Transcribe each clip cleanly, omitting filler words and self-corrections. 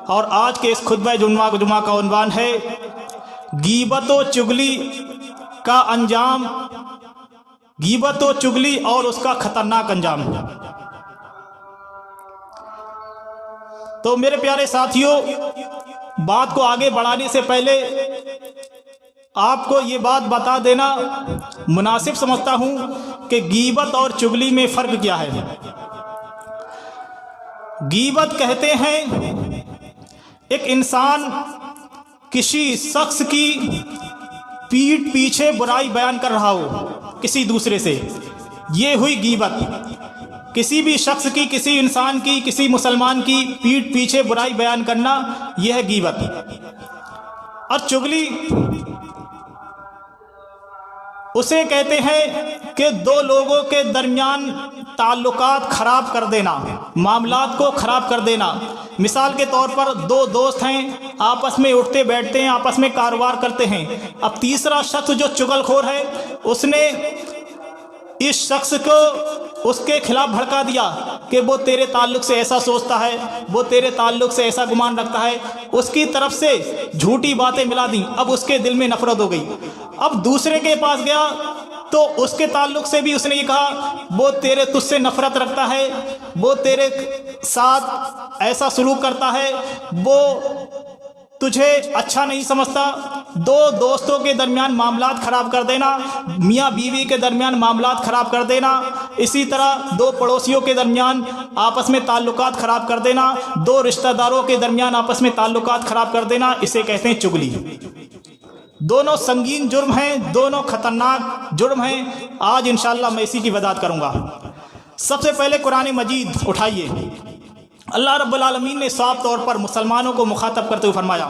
اور آج کے اس خطبہ جمعہ کا عنوان ہے غیبت و چغلی کا انجام، غیبت و چغلی اور اس کا خطرناک انجام۔ تو میرے پیارے ساتھیوں، بات کو آگے بڑھانے سے پہلے آپ کو یہ بات بتا دینا مناسب سمجھتا ہوں کہ غیبت اور چغلی میں فرق کیا ہے۔ غیبت کہتے ہیں ایک انسان کسی شخص کی پیٹھ پیچھے برائی بیان کر رہا ہو کسی دوسرے سے، یہ ہوئی غیبت۔ کسی بھی شخص کی، کسی انسان کی، کسی مسلمان کی پیٹھ پیچھے برائی بیان کرنا، یہ ہے غیبت۔ اور چغلی اسے کہتے ہیں کہ دو لوگوں کے درمیان تعلقات خراب کر دینا، معاملات کو خراب کر دینا۔ مثال کے طور پر دو دوست ہیں، آپس میں اٹھتے بیٹھتے ہیں، آپس میں کاروبار کرتے ہیں۔ اب تیسرا شخص جو چغل خور ہے، اس نے اس شخص کو اس کے خلاف بھڑکا دیا کہ وہ تیرے تعلق سے ایسا سوچتا ہے، وہ تیرے تعلق سے ایسا گمان رکھتا ہے، اس کی طرف سے جھوٹی باتیں ملا دیں۔ اب اس کے دل میں نفرت ہو گئی۔ اب دوسرے کے پاس گیا تو اس کے تعلق سے بھی اس نے یہ کہا وہ تجھ سے نفرت رکھتا ہے، وہ تیرے ساتھ ایسا سلوک کرتا ہے، وہ تجھے اچھا نہیں سمجھتا۔ دو دوستوں کے درمیان معاملات خراب کر دینا، میاں بیوی کے درمیان معاملات خراب کر دینا، اسی طرح دو پڑوسیوں کے درمیان آپس میں تعلقات خراب کر دینا، دو رشتہ داروں کے درمیان آپس میں تعلقات خراب کر دینا، اسے کہتے ہیں چغلی۔ دونوں سنگین جرم ہیں، دونوں خطرناک جرم ہیں۔ آج انشاءاللہ میں اسی کی وضاحت کروں گا۔ سب سے پہلے قرآن مجید اٹھائیے۔ اللہ رب العالمین نے صاف طور پر مسلمانوں کو مخاطب کرتے ہوئے فرمایا،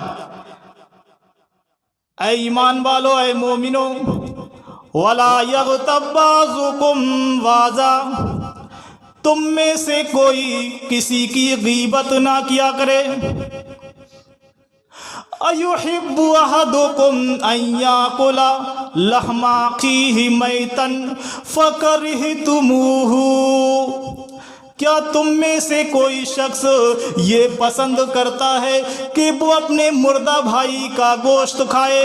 اے ایمان والو، اے مومنو، وَلَا يَغْتَبْ بَعْضُكُمْ بَعْضًا، تم میں سے کوئی کسی کی غیبت نہ کیا کرے۔ أَيُحِبُّ أَحَدُكُمْ أَن يَأْكُلَ لَحْمَ أَخِيهِ مَيْتًا فَكَرِهْتُمُوهُ، کیا تم میں سے کوئی شخص یہ پسند کرتا ہے کہ وہ اپنے مردہ بھائی کا گوشت کھائے؟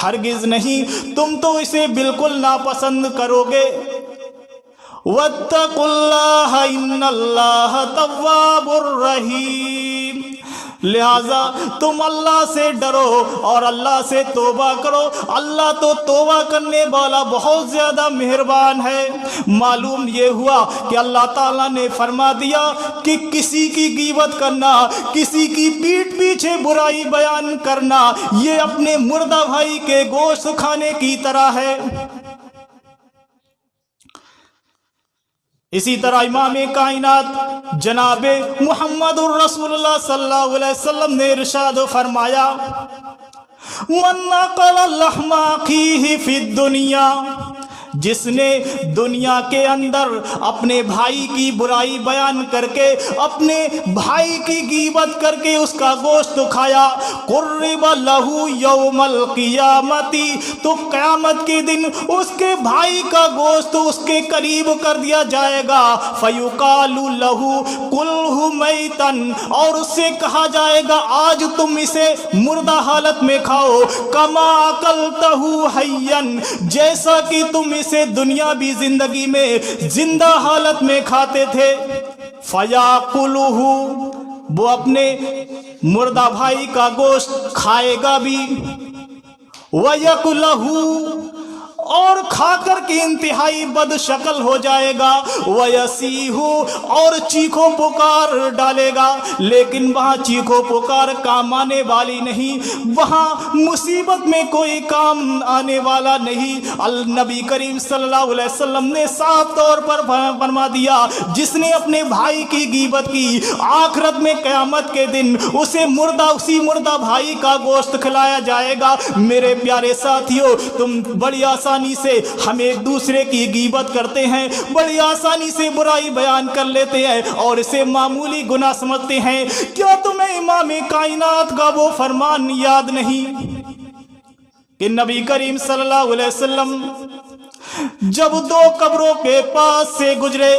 ہرگز نہیں، تم تو اسے بالکل ناپسند کرو گے۔ وَاتَّقُوا اللَّهَ إِنَّ اللَّهَ تَوَّابٌ رَحِيمٌ، لہذا تم اللہ سے ڈرو اور اللہ سے توبہ کرو، اللہ تو توبہ کرنے والا بہت زیادہ مہربان ہے۔ معلوم یہ ہوا کہ اللہ تعالیٰ نے فرما دیا کہ کسی کی غیبت کرنا، کسی کی پیٹھ پیچھے برائی بیان کرنا، یہ اپنے مردہ بھائی کے گوشت کھانے کی طرح ہے۔ اسی طرح امام کائنات جناب محمد الرسول اللہ صلی اللہ علیہ وسلم نے ارشاد فرمایا، من نقل لحم اخیہ فی الدنیا، جس نے دنیا کے اندر اپنے بھائی کی برائی بیان کر کے، اپنے بھائی کی غیبت کر کے اس کا گوشت کھایا، قرب لہ یوم القیامت، تو قیامت کے دن اس کے بھائی کا گوشت اس کے قریب کر دیا جائے گا، فیقال لہ کلہ میتا، اور اس سے کہا جائے گا آج تم اسے مردہ حالت میں کھاؤ، کما اکلتہ حیا، جیسا کہ تم اسے دنیاوی زندگی میں زندہ حالت میں کھاتے تھے۔ فَيَأْكُلُهُ، وہ اپنے مردہ بھائی کا گوشت کھائے گا بھی، وَيَأْكُلُهُ، اور کھا کر کے انتہائی بد شکل ہو جائے گا، وَيَسِيهُ، اور چیخو پکار ڈالے گا، لیکن وہاں چیخو پکار کام آنے والی نہیں، وہاں مصیبت میں کوئی کام آنے والا نہیں۔ النبی کریم صلی اللہ علیہ وسلم نے صاف طور پر فرما دیا، جس نے اپنے بھائی کی غیبت کی، آخرت میں قیامت کے دن اسے اسی مردہ بھائی کا گوشت کھلایا جائے گا۔ میرے پیارے ساتھیوں، تم بڑی آسانی سے ہم ایک دوسرے کی غیبت کرتے ہیں، بڑی آسانی سے برائی بیان کر لیتے ہیں اور اسے معمولی گناہ سمجھتے ہیں۔ کیا تمہیں امام کائنات کا وہ فرمان یاد نہیں کہ نبی کریم صلی اللہ علیہ وسلم جب دو قبروں کے پاس سے گزرے،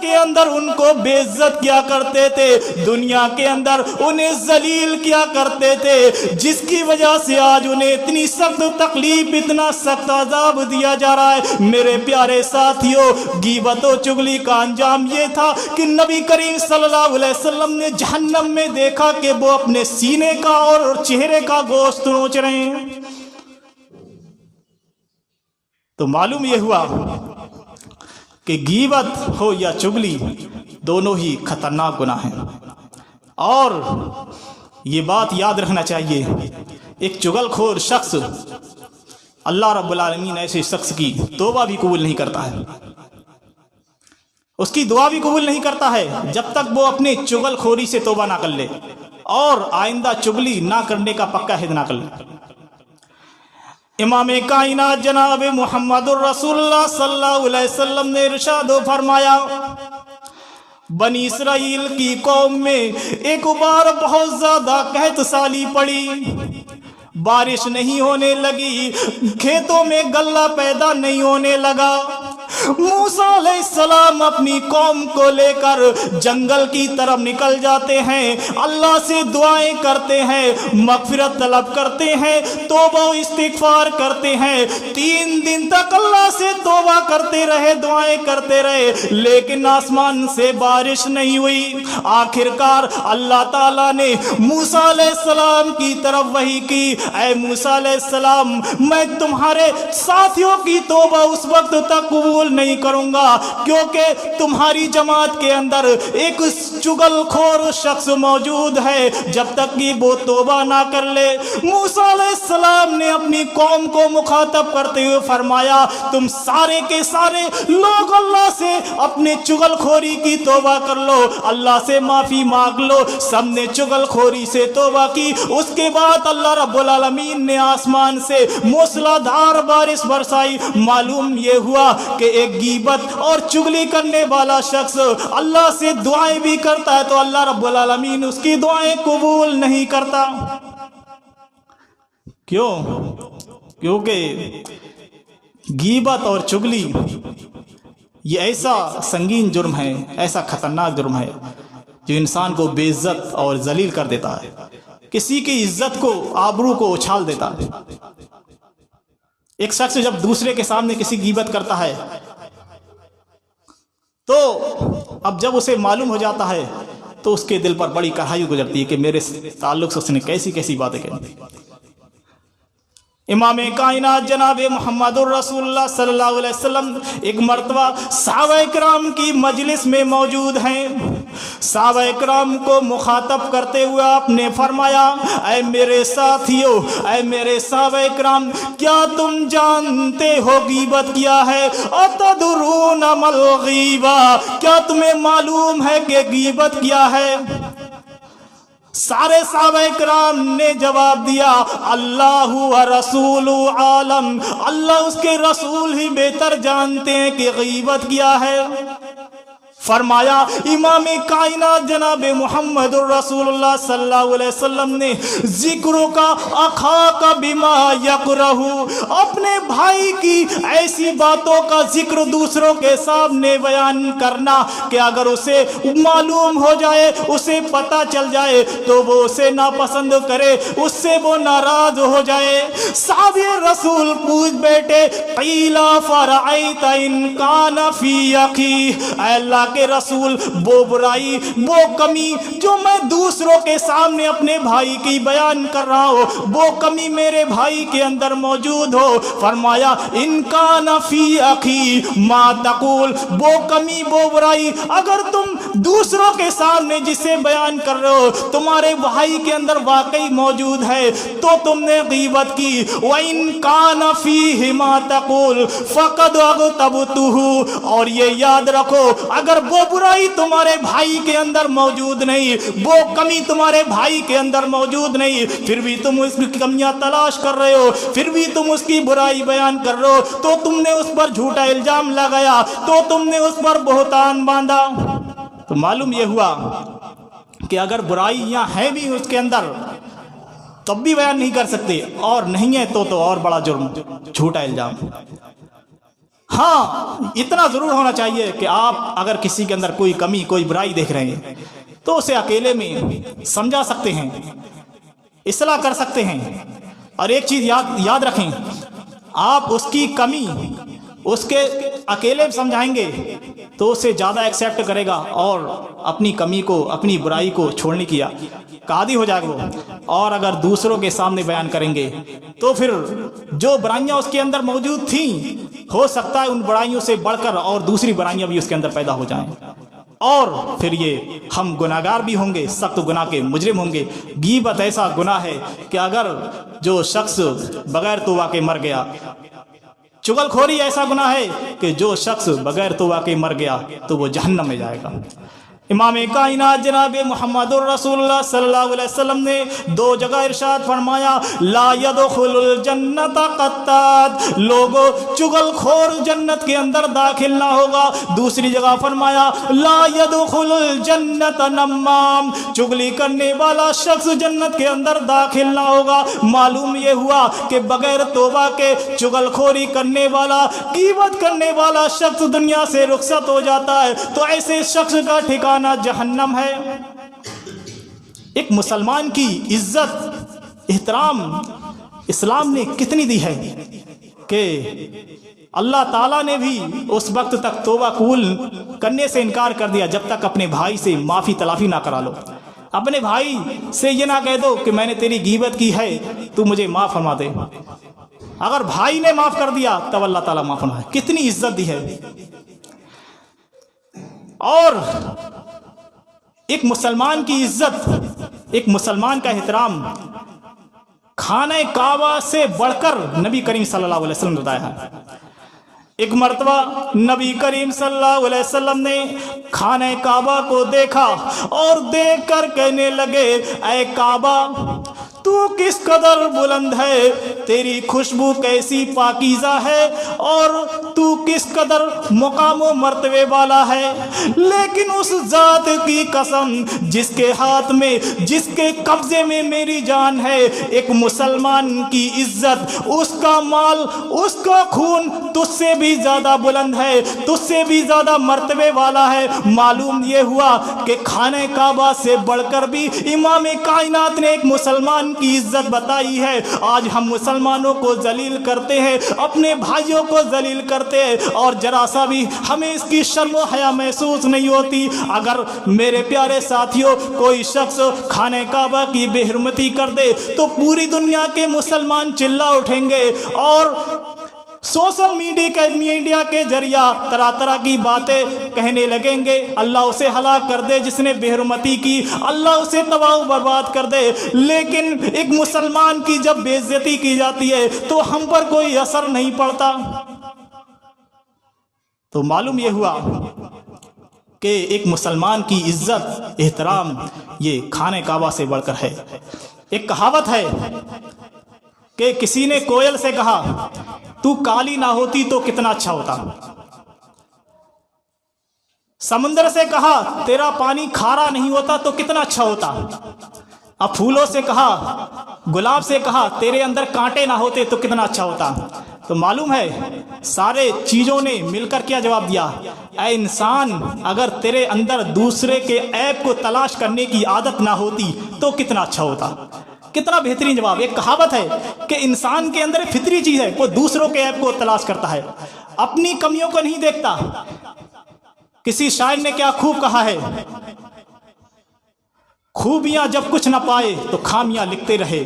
کے اندر ان کو بے عزت کیا کرتے تھے, دنیا کے اندر انہیں ذلیل کیا کرتے تھے, جس کی وجہ سے آج انہیں اتنی سخت تکلیف, اتنا سخت عذاب دیا جا رہا ہے. میرے پیارے ساتھیوں, غیبت و چغلی کا انجام یہ تھا کہ نبی کریم صلی اللہ علیہ وسلم نے جہنم میں دیکھا کہ وہ اپنے سینے کا اور چہرے کا گوشت نوچ رہے ہیں. تو معلوم یہ ہوا کہ غیبت ہو یا چغلی دونوں ہی خطرناک گناہ ہیں. اور یہ بات یاد رکھنا چاہیے, ایک چغل خور شخص, اللہ رب العالمین ایسے شخص کی توبہ بھی قبول نہیں کرتا ہے, اس کی دعا بھی قبول نہیں کرتا ہے جب تک وہ اپنے چغل خوری سے توبہ نہ کر لے اور آئندہ چغلی نہ کرنے کا پکا عہد نہ کر لے. امام کائنات جناب محمد الرسول اللہ صلی اللہ علیہ وسلم نے ارشاد فرمایا, بنی اسرائیل کی قوم میں ایک بار بہت زیادہ قحط سالی پڑی, بارش نہیں ہونے لگی, کھیتوں میں غلہ پیدا نہیں ہونے لگا. موسیٰ علیہ السلام اپنی قوم کو لے کر جنگل کی طرف نکل جاتے ہیں, اللہ سے دعائیں کرتے ہیں, مغفرت طلب کرتے ہیں, توبہ و استغفار کرتے ہیں. 3 دن تک اللہ سے توبہ کرتے رہے, دعائیں کرتے رہے, لیکن آسمان سے بارش نہیں ہوئی. آخرکار اللہ تعالیٰ نے موسیٰ علیہ السلام کی طرف وحی کی, اے موسیٰ علیہ السلام, میں تمہارے ساتھیوں کی توبہ اس وقت تک قبول نہیں کروں گا کیونکہ تمہاری جماعت کے اندر ایک چغل خور شخص موجود ہے, جب تک کہ وہ توبہ نہ کر لے. موسیٰ علیہ السلام نے اپنی قوم کو مخاطب کرتے ہوئے فرمایا, تم سارے کے سارے لوگ اللہ سے اپنے چغل خوری کی توبہ کر لو, اللہ سے معافی مانگ لو. سب نے چغل خوری سے توبہ کی. اس کے بعد اللہ رب العالمین نے آسمان سے موسلا دھار بارش برسائی. معلوم یہ ہوا کہ ایک غیبت اور چغلی کرنے والا شخص اللہ سے دعائیں بھی کرتا ہے تو اللہ رب العالمین اس کی دعائیں قبول نہیں کرتا. کیوں؟ کیونکہ غیبت اور چغلی یہ ایسا سنگین جرم ہے, ایسا خطرناک جرم ہے جو انسان کو بے عزت اور ذلیل کر دیتا ہے, کسی کی عزت کو, آبرو کو اچھال دیتا ہے. ایک شخص جب دوسرے کے سامنے کسی غیبت کرتا ہے تو اب جب اسے معلوم ہو جاتا ہے تو اس کے دل پر بڑی کڑھائی گزرتی ہے کہ میرے تعلق سے اس نے کیسی کیسی باتیں کہی. امام کائنات جناب محمد الرسول اللہ صلی اللہ علیہ وسلم ایک مرتبہ صحابہ کرام کی مجلس میں موجود ہیں. صحابہ کرام کو مخاطب کرتے ہوئے آپ نے فرمایا, اے میرے ساتھیو, اے میرے صحابہ کرام, کیا تم جانتے ہو غیبت کیا ہے؟ اتدرون مل غیبہ, کیا تمہیں معلوم ہے کہ غیبت کیا ہے؟ سارے صحابہ کرام نے جواب دیا, اللہ و رسول عالم, اللہ اس کے رسول ہی بہتر جانتے ہیں کہ غیبت کیا ہے. فرمایا امام کائنات جناب محمد الرسول اللہ صلی اللہ علیہ وسلم نے ذکر کا اخاک بما یکرہ, اپنے بھائی کی ایسی باتوں کا ذکر دوسروں کے سامنے بیان کرنا کہ اگر اسے معلوم ہو جائے, اسے پتہ چل جائے تو وہ اسے ناپسند کرے, اس سے وہ ناراض ہو جائے. صحابی رسول پوچھ بیٹھے, قیلا فرعیت ان کان فی اخی, اے اللہ کے رسول, وہ برائی, وہ کمی جو میں دوسروں کے سامنے اپنے بھائی کی بیان کر رہا ہوں, وہ کمی میرے بھائی کے اندر موجود ہو. فرمایا ان کان فی اخی ما تقول, وہ کمی, وہ برائی اگر تم دوسروں کے سامنے جسے بیان کر رہے ہو تمہارے بھائی کے اندر واقعی موجود ہے تو تم نے غیبت کی. وَإِن كَانَ فِيهِ مَا تَقُولُ فَقَدْ أَغْتَبْتُهُ, اور یہ یاد رکھو اگر وہ برائی تمہارے بھائی کے اندر موجود نہیں, وہ کمی تمہارے بھائی کے اندر موجود نہیں, پھر بھی تم اس کی کمیاں تلاش کر رہے ہو, پھر بھی تم اس کی برائی بیان کر رہے ہو, تو تم نے اس پر جھوٹا الزام لگایا, تو تم نے اس پر بہتان باندھا. تو معلوم یہ ہوا کہ اگر برائیاں ہیں بھی اس کے اندر تب بھی بیان نہیں کر سکتے, اور نہیں ہے تو اور بڑا جرم, جھوٹا الزام. ہاں اتنا ضرور ہونا چاہیے کہ آپ اگر کسی کے اندر کوئی کمی کوئی برائی دیکھ رہے ہیں تو اسے اکیلے میں سمجھا سکتے ہیں، اصلاح کر سکتے ہیں۔ اور ایک چیز یاد رکھیں، آپ اس کی کمی اس کے اکیلے سمجھائیں گے تو اسے زیادہ ایکسیپٹ کرے گا اور اپنی کمی کو اپنی برائی کو چھوڑنے کی عادی ہو جائے گا وہ۔ اور اگر دوسروں کے سامنے بیان کریں گے تو پھر جو برائیاں اس کے اندر موجود تھیں ہو سکتا ہے ان برائیوں سے بڑھ کر اور دوسری برائیاں بھی اس کے اندر پیدا ہو جائیں، اور پھر یہ ہم گناہگار بھی ہوں گے، سخت گناہ کے مجرم ہوں گے۔ غیبت ایسا گناہ ہے کہ اگر جو شخص بغیر توبہ کے مر گیا، چغل خوری ایسا گناہ ہے کہ جو شخص بغیر توبہ کے مر گیا تو وہ جہنم میں جائے گا۔ امام کائنات جناب محمد الرسول اللہ صلی اللہ علیہ وسلم نے دو جگہ ارشاد فرمایا، لا يدخل الجنت قطات، لوگو چغل خور جنت کے اندر داخل نہ ہوگا۔ دوسری جگہ فرمایا، لا يدخل الجنت نمام، چغلی کرنے والا شخص جنت کے اندر داخل نہ ہوگا۔ معلوم یہ ہوا کہ بغیر توبہ کے چغل خوری کرنے والا، غیبت کرنے والا شخص دنیا سے رخصت ہو جاتا ہے تو ایسے شخص کا ٹھکانہ جہنم ہے۔ ایک مسلمان کی عزت احترام اسلام نے کتنی دی ہے کہ اللہ تعالیٰ نے بھی اس وقت تک توبہ قبول کرنے سے انکار کر دیا جب تک اپنے بھائی سے معافی تلافی نہ کرا لو۔ اپنے بھائی سے یہ نہ کہہ دو کہ میں نے تیری غیبت کی ہے تو مجھے معاف فرما دے۔ اگر بھائی نے معاف کر دیا تب اللہ تعالیٰ معاف فرمائے۔ کتنی عزت دی ہے۔ اور ایک مسلمان کی عزت، ایک مسلمان کا احترام خانہ کعبہ سے بڑھ کر نبی کریم صلی اللہ علیہ وسلم نے بتایا ہے۔ ایک مرتبہ نبی کریم صلی اللہ علیہ وسلم نے خانہ کعبہ کو دیکھا اور دیکھ کر کہنے لگے، اے کعبہ تو کس قدر بلند ہے، تیری خوشبو کیسی پاکیزہ ہے، اور تو کس قدر مقام و مرتبے والا ہے، لیکن اس ذات کی قسم جس کے ہاتھ میں، جس کے قبضے میں میری جان ہے، ایک مسلمان کی عزت، اس کا مال، اس کا خون تجھ سے بھی زیادہ بلند ہے، تجھ سے بھی زیادہ مرتبے والا ہے۔ معلوم یہ ہوا کہ خانہ کعبہ سے بڑھ کر بھی امام کائنات نے ایک مسلمان کی عزت بتائی ہے۔ آج ہم مسلمانوں کو ذلیل کرتے ہیں، اپنے بھائیوں کو ذلیل کرتے ہیں، اور ذرا سا بھی ہمیں اس کی شرم و حیا محسوس نہیں ہوتی۔ اگر میرے پیارے ساتھیوں کوئی شخص خانہ کعبہ کی بے حرمتی کر دے تو پوری دنیا کے مسلمان چلا اٹھیں گے اور سوشل میڈیا کے ذریعہ طرح طرح کی باتیں کہنے لگیں گے، اللہ اسے ہلاک کر دے جس نے بے حرمتی کی، اللہ اسے تباہ و برباد کر دے۔ لیکن ایک مسلمان کی جب بے عزتی کی جاتی ہے تو ہم پر کوئی اثر نہیں پڑتا۔ تو معلوم یہ ہوا کہ ایک مسلمان کی عزت احترام یہ خانہ کعبہ سے بڑھ کر ہے۔ ایک کہاوت ہے کہ کسی نے کوئل سے کہا، تو کالی نہ ہوتی تو کتنا اچھا ہوتا۔ سمندر سے کہا، تیرا پانی کھارا نہیں ہوتا تو کتنا اچھا ہوتا۔ اب پھولوں سے کہا، گلاب سے کہا، تیرے اندر کانٹے نہ ہوتے تو کتنا اچھا ہوتا۔ تو معلوم ہے سارے چیزوں نے مل کر کیا جواب دیا، اے انسان اگر تیرے اندر دوسرے کے عیب کو تلاش کرنے کی عادت نہ ہوتی تو کتنا اچھا ہوتا۔ کتنا بہترین جواب۔ ایک کہاوت ہے کہ انسان کے اندر فطری چیز ہے، وہ دوسروں کے عیب کو تلاش کرتا ہے، اپنی کمیوں کو نہیں دیکھتا۔ کسی شاعر نے کیا خوب کہا ہے، خوبیاں جب کچھ نہ پائے تو خامیاں لکھتے رہے،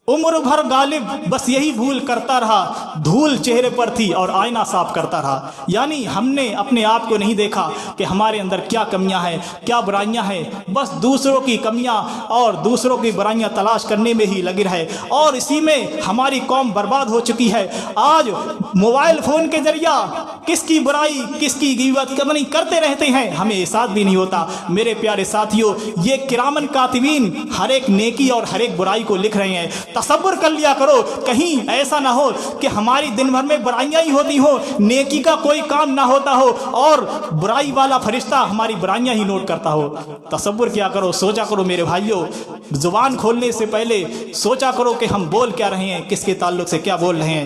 عمر بھر غالب بس یہی بھول کرتا رہا، دھول چہرے پر تھی اور آئینہ صاف کرتا رہا۔ یعنی ہم نے اپنے آپ کو نہیں دیکھا کہ ہمارے اندر کیا کمیاں ہیں، کیا برائیاں ہیں، بس دوسروں کی کمیاں اور دوسروں کی برائیاں تلاش کرنے میں ہی لگی رہے، اور اسی میں ہماری قوم برباد ہو چکی ہے۔ آج موبائل فون کے ذریعہ کس کی برائی کس کی غیبت کرتے رہتے ہیں، ہمیں احساس بھی نہیں ہوتا۔ میرے پیارے ساتھیوں، یہ کرامن کاتبین ہر ایک نیکی اور ہر ایک برائی کو لکھ رہے ہیں۔ تصور کر لیا کرو کہیں ایسا نہ ہو کہ ہماری دن بھر میں برائیاں ہی ہوتی ہوں، نیکی کا کوئی کام نہ ہوتا ہو اور برائی والا فرشتہ ہماری برائیاں ہی نوٹ کرتا ہو۔ تصور کیا کرو، سوچا کرو میرے بھائیوں، زبان کھولنے سے پہلے سوچا کرو کہ ہم بول کیا رہے ہیں، کس کے تعلق سے کیا بول رہے ہیں۔